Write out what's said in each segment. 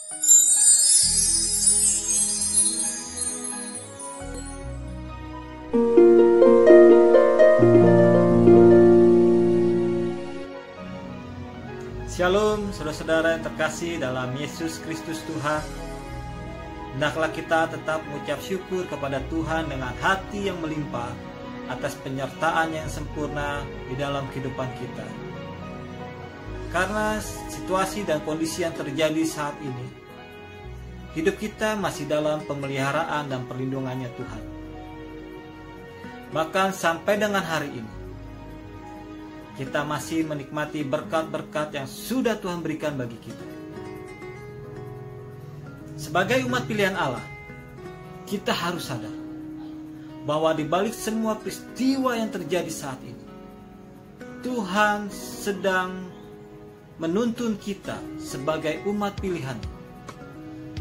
Shalom saudara-saudara yang terkasih dalam Yesus Kristus Tuhan. Hendaklah kita tetap mengucap syukur kepada Tuhan dengan hati yang melimpah atas penyertaan yang sempurna di dalam kehidupan kita. Karena situasi dan kondisi yang terjadi saat ini, hidup kita masih dalam pemeliharaan dan perlindungannya Tuhan. Bahkan sampai dengan hari ini, kita masih menikmati berkat-berkat yang sudah Tuhan berikan bagi kita. Sebagai umat pilihan Allah, kita harus sadar bahwa di balik semua peristiwa yang terjadi saat ini, Tuhan sedang menuntun kita sebagai umat pilihan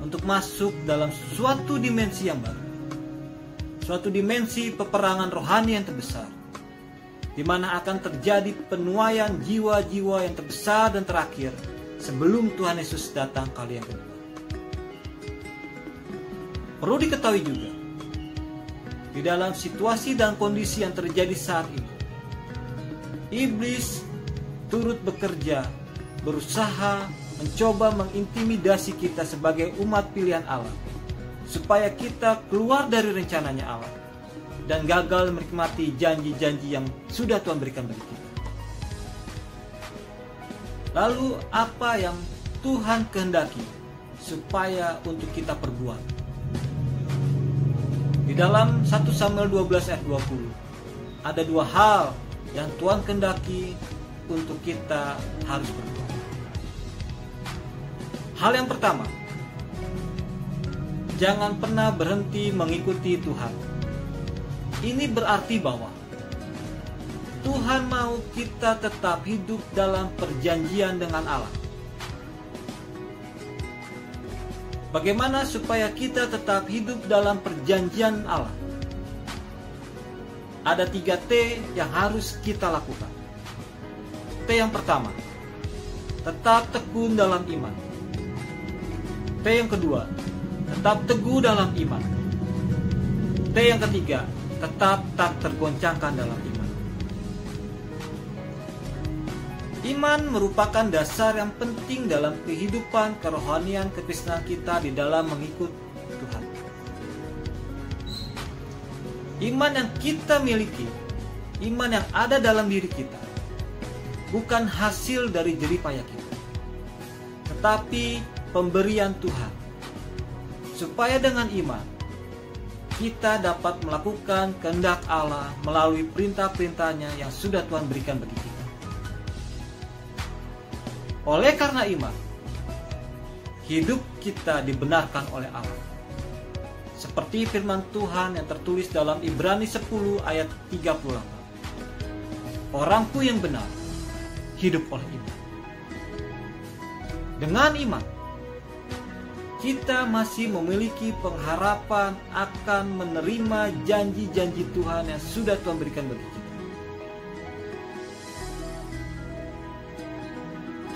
untuk masuk dalam suatu dimensi yang baru, suatu dimensi peperangan rohani yang terbesar, di mana akan terjadi penuaian jiwa-jiwa yang terbesar dan terakhir sebelum Tuhan Yesus datang kali yang kedua. Perlu diketahui juga, di dalam situasi dan kondisi yang terjadi saat ini, iblis turut bekerja, berusaha mencoba mengintimidasi kita sebagai umat pilihan Allah, supaya kita keluar dari rencananya Allah dan gagal menikmati janji-janji yang sudah Tuhan berikan bagi kita. Lalu apa yang Tuhan kehendaki supaya untuk kita perbuat? Di dalam 1 Samuel 12 ayat 20 ada dua hal yang Tuhan kehendaki untuk kita harus berbuat. Hal yang pertama, jangan pernah berhenti mengikuti Tuhan. Ini berarti bahwa Tuhan mau kita tetap hidup dalam perjanjian dengan Allah. Bagaimana supaya kita tetap hidup dalam perjanjian Allah? Ada 3 T yang harus kita lakukan. T yang pertama, tetap tekun dalam iman. T yang kedua, tetap teguh dalam iman. T yang ketiga, tetap tak tergoncangkan dalam iman. Iman merupakan dasar yang penting dalam kehidupan kerohanian kekristenan kita di dalam mengikut Tuhan. Iman yang kita miliki, iman yang ada dalam diri kita, bukan hasil dari jerih payah kita, tetapi pemberian Tuhan. Supaya dengan iman kita dapat melakukan kehendak Allah melalui perintah-perintahnya yang sudah Tuhan berikan bagi kita. Oleh karena iman, hidup kita dibenarkan oleh Allah. Seperti firman Tuhan yang tertulis dalam Ibrani 10 ayat 38. Orangku yang benar hidup oleh iman. Dengan iman, kita masih memiliki pengharapan akan menerima janji-janji Tuhan yang sudah Tuhan berikan bagi kita.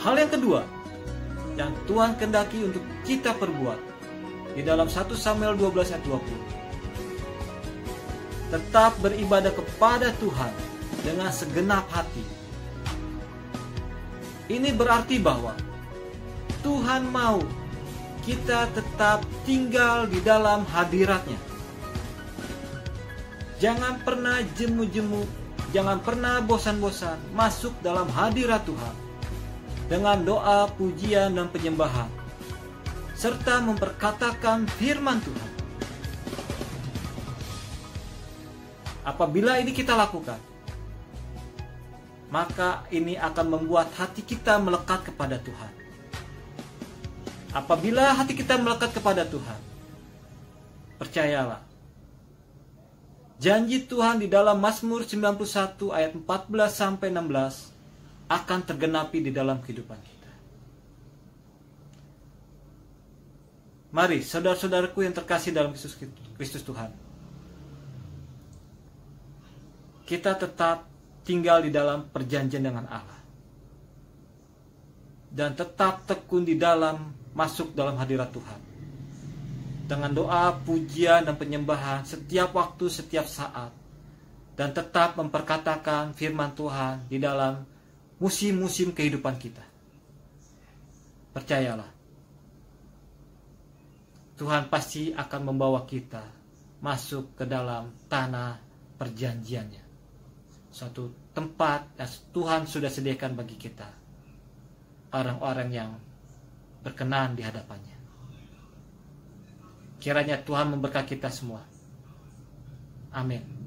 Hal yang kedua yang Tuhan kehendaki untuk kita perbuat di dalam 1 Samuel 12 ayat 20. Tetap beribadah kepada Tuhan dengan segenap hati. Ini berarti bahwa Tuhan mau kita tetap tinggal di dalam hadirat-Nya. Jangan pernah jemu-jemu, jangan pernah bosan-bosan masuk dalam hadirat Tuhan dengan doa, pujian, dan penyembahan, serta memperkatakan firman Tuhan. Apabila ini kita lakukan, maka ini akan membuat hati kita melekat kepada Tuhan. Apabila hati kita melekat kepada Tuhan, percayalah, janji Tuhan di dalam Mazmur 91 ayat 14-16 akan tergenapi di dalam kehidupan kita. Mari saudara-saudaraku yang terkasih dalam Kristus Tuhan, kita tetap tinggal di dalam perjanjian dengan Allah dan tetap tekun di dalam masuk dalam hadirat Tuhan dengan doa, pujian, dan penyembahan setiap waktu, setiap saat, dan tetap memperkatakan firman Tuhan di dalam musim-musim kehidupan kita. Percayalah, Tuhan pasti akan membawa kita masuk ke dalam tanah perjanjiannya, suatu tempat yang Tuhan sudah sediakan bagi kita, orang-orang yang berkenan di hadapannya. Kiranya Tuhan memberkati kita semua. Amin.